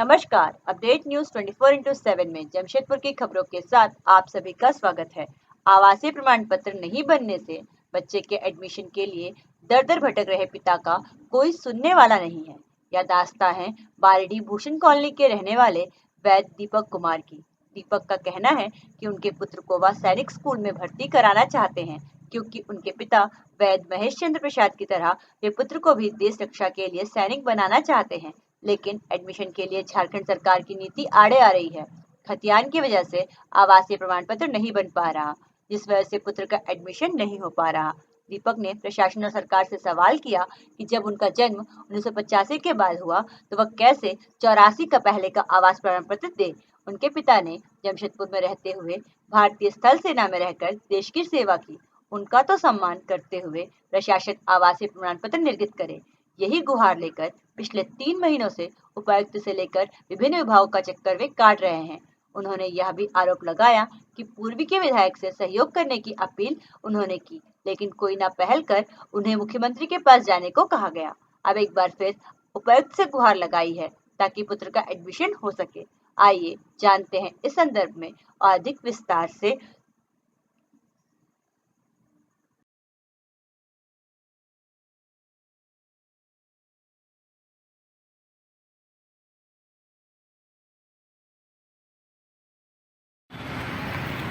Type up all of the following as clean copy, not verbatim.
नमस्कार, update news 24x7 में जमशेदपुर की खबरों के साथ आप सभी का स्वागत है। आवासीय प्रमाण पत्र नहीं बनने से बच्चे के एडमिशन के लिए दर दर भटक रहे पिता का कोई सुनने वाला नहीं है। यह दास्तां है बारिडी भूषण कॉलोनी के रहने वाले वैद दीपक कुमार की। दीपक का कहना है कि उनके पुत्र को वह सैनिक स्कूल में भर्ती कराना चाहते हैं, क्योंकि उनके पिता वैद महेश चंद्र प्रसाद की तरह वे पुत्र को भी देश रक्षा के लिए सैनिक बनाना चाहते हैं, लेकिन एडमिशन के लिए झारखंड सरकार की नीति आड़े आ रही है। खतियान की वजह से आवासीय प्रमाण पत्र नहीं बन पा रहा, जिस वजह से पुत्र का एडमिशन नहीं हो पा रहा। दीपक ने प्रशासन और सरकार से सवाल किया कि जब उनका जन्म 1985 के बाद हुआ तो वह कैसे 84 का पहले का आवास प्रमाण पत्र दे। उनके पिता ने जमशेदपुर में रहते हुए भारतीय स्थल सेना में रहकर देश की सेवा की। उनका तो सम्मान करते हुए प्रशासन आवासीय प्रमाण पत्र निर्गत करे, यही गुहार लेकर पिछले 3 महीनों से उपायुक्त से लेकर विभिन्न विभागों का चक्कर वे काट रहे हैं। उन्होंने यह भी आरोप लगाया कि पूर्वी के विधायक से सहयोग करने की अपील उन्होंने की, लेकिन कोई न पहल कर उन्हें मुख्यमंत्री के पास जाने को कहा गया। अब एक बार फिर उपायुक्त से गुहार लगाई है ताकि पुत्र का एडमिशन हो सके। आइए जानते हैं इस संदर्भ में और अधिक विस्तार से।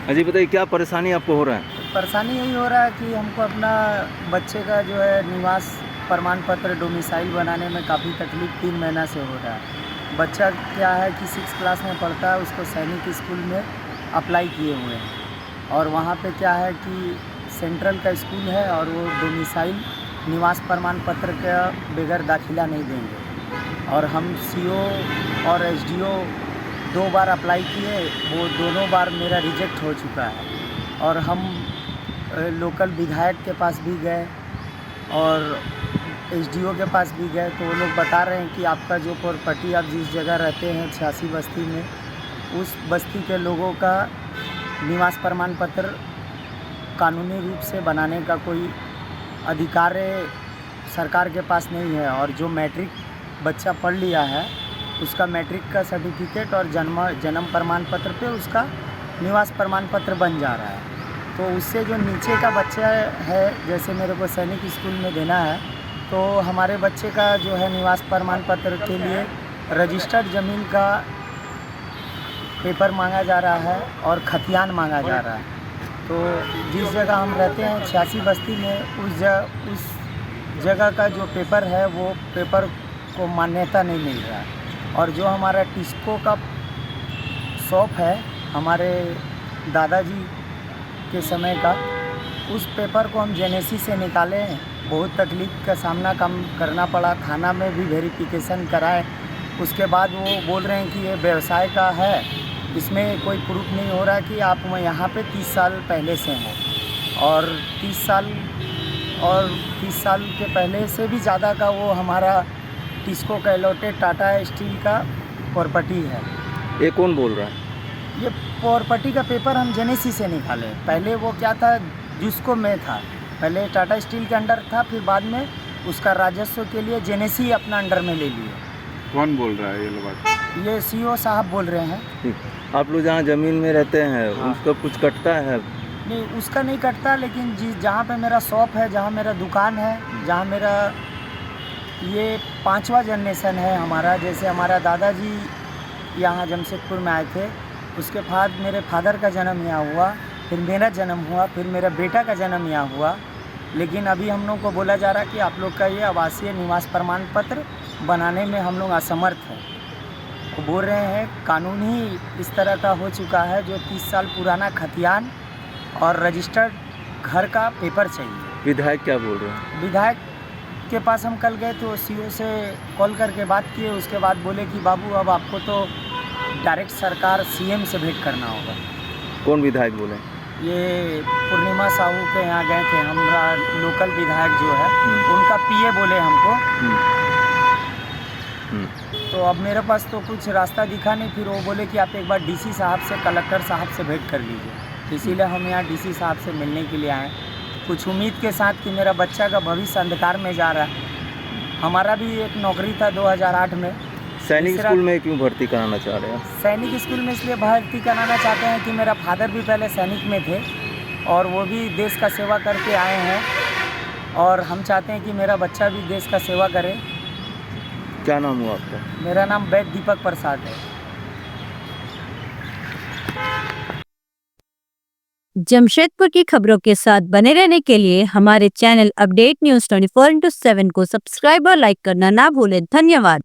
अजी बताइए, क्या परेशानी आपको हो रहा है? परेशानी यही हो रहा है कि हमको अपना बच्चे का जो है निवास प्रमाण पत्र डोमिसाइल बनाने में काफ़ी तकलीफ 3 महीना से हो रहा है। बच्चा क्या है कि 6 क्लास में पढ़ता है, उसको सैनिक स्कूल में अप्लाई किए हुए हैं और वहाँ पे क्या है कि सेंट्रल का स्कूल है और वो डोमिसाइल निवास प्रमाण पत्र का बगैर दाखिला नहीं देंगे। और हम CO और SDO 2 बार अप्लाई किए, वो दोनों बार मेरा रिजेक्ट हो चुका है। और हम लोकल विधायक के पास भी गए और SDO के पास भी गए, तो वो लोग बता रहे हैं कि आपका जो प्रॉपर्टी आप जिस जगह रहते हैं 86 बस्ती में, उस बस्ती के लोगों का निवास प्रमाण पत्र कानूनी रूप से बनाने का कोई अधिकार सरकार के पास नहीं है। और जो मैट्रिक बच्चा पढ़ लिया है उसका मैट्रिक का सर्टिफिकेट और जन्म प्रमाण पत्र पे उसका निवास प्रमाण पत्र बन जा रहा है। तो उससे जो नीचे का बच्चा है, जैसे मेरे को सैनिक स्कूल में देना है, तो हमारे बच्चे का जो है निवास प्रमाण पत्र के लिए रजिस्टर्ड ज़मीन का पेपर मांगा जा रहा है और खतियान मांगा जा रहा है। तो जिस जगह हम रहते हैं 86 बस्ती में, उस जगह का जो पेपर है वो पेपर को मान्यता नहीं मिल रहा है। और जो हमारा टिस्को का शॉप है हमारे दादाजी के समय का, उस पेपर को हम जेनेसी से निकाले हैं। बहुत तकलीफ़ का सामना करना पड़ा, थाना में भी वेरिफिकेशन कराए। उसके बाद वो बोल रहे हैं कि ये व्यवसाय का है, इसमें कोई प्रूफ नहीं हो रहा कि आप यहाँ पे 30 साल पहले से हैं। और 30 साल के पहले से भी ज़्यादा का वो हमारा टिस्को का अलॉटेड टाटा स्टील का प्रॉपर्टी है। ये कौन बोल रहा है? ये प्रॉपर्टी का पेपर हम जेनेसी से निकाले। पहले वो क्या था, जिसको में था, पहले टाटा स्टील के अंडर था, फिर बाद में उसका राजस्व के लिए जेनेसी अपना अंडर में ले लिए। कौन बोल रहा है ये लोग? ये CO साहब बोल रहे हैं। आप लोग जहाँ ज़मीन में रहते हैं, हाँ, उसका कुछ कटता है? नहीं, उसका नहीं कटता, लेकिन जहाँ पे मेरा शॉप है, जहाँ मेरा दुकान है, जहाँ मेरा ये 5वां जनरेशन है हमारा। जैसे हमारा दादाजी यहाँ जमशेदपुर में आए थे, उसके बाद मेरे फादर का जन्म यहाँ हुआ, फिर मेरा जन्म हुआ, फिर मेरा बेटा का जन्म यहाँ हुआ। लेकिन अभी हम लोग को बोला जा रहा है कि आप लोग का ये आवासीय निवास प्रमाण पत्र बनाने में हम लोग असमर्थ हैं। वो बोल रहे हैं कानून ही इस तरह का हो चुका है, जो 30 साल पुराना खतियान और रजिस्टर्ड घर का पेपर चाहिए। विधायक क्या बोल रहे हैं? विधायक के पास हम कल गए तो CO से कॉल करके बात किए। उसके बाद बोले कि बाबू अब आपको तो डायरेक्ट सरकार CM से भेंट करना होगा। कौन विधायक बोले? ये पूर्णिमा साहू के यहाँ गए थे, हमारा लोकल विधायक जो है उनका PA बोले हमको। तो अब मेरे पास तो कुछ रास्ता दिखा नहीं। फिर वो बोले कि आप एक बार DC साहब से, कलेक्टर साहब से भेंट कर लीजिए। इसीलिए हम यहाँ DC साहब से मिलने के लिए आए, कुछ उम्मीद के साथ कि मेरा बच्चा का भविष्य अंधकार में जा रहा है। हमारा भी एक नौकरी था 2008 में, सैनिक तीसरा- स्कूल में क्यों भर्ती कराना चाह रहे हैं? सैनिक स्कूल में इसलिए भर्ती कराना चाहते हैं कि मेरा फादर भी पहले सैनिक में थे और वो भी देश का सेवा करके आए हैं और हम चाहते हैं कि मेरा बच्चा भी देश का सेवा करे। क्या नाम हुआ आपका? मेरा नाम वैद्य दीपक प्रसाद है। जमशेदपुर की खबरों के साथ बने रहने के लिए हमारे चैनल अपडेट न्यूज़ 24/7 को सब्सक्राइब और लाइक करना ना भूलें। धन्यवाद।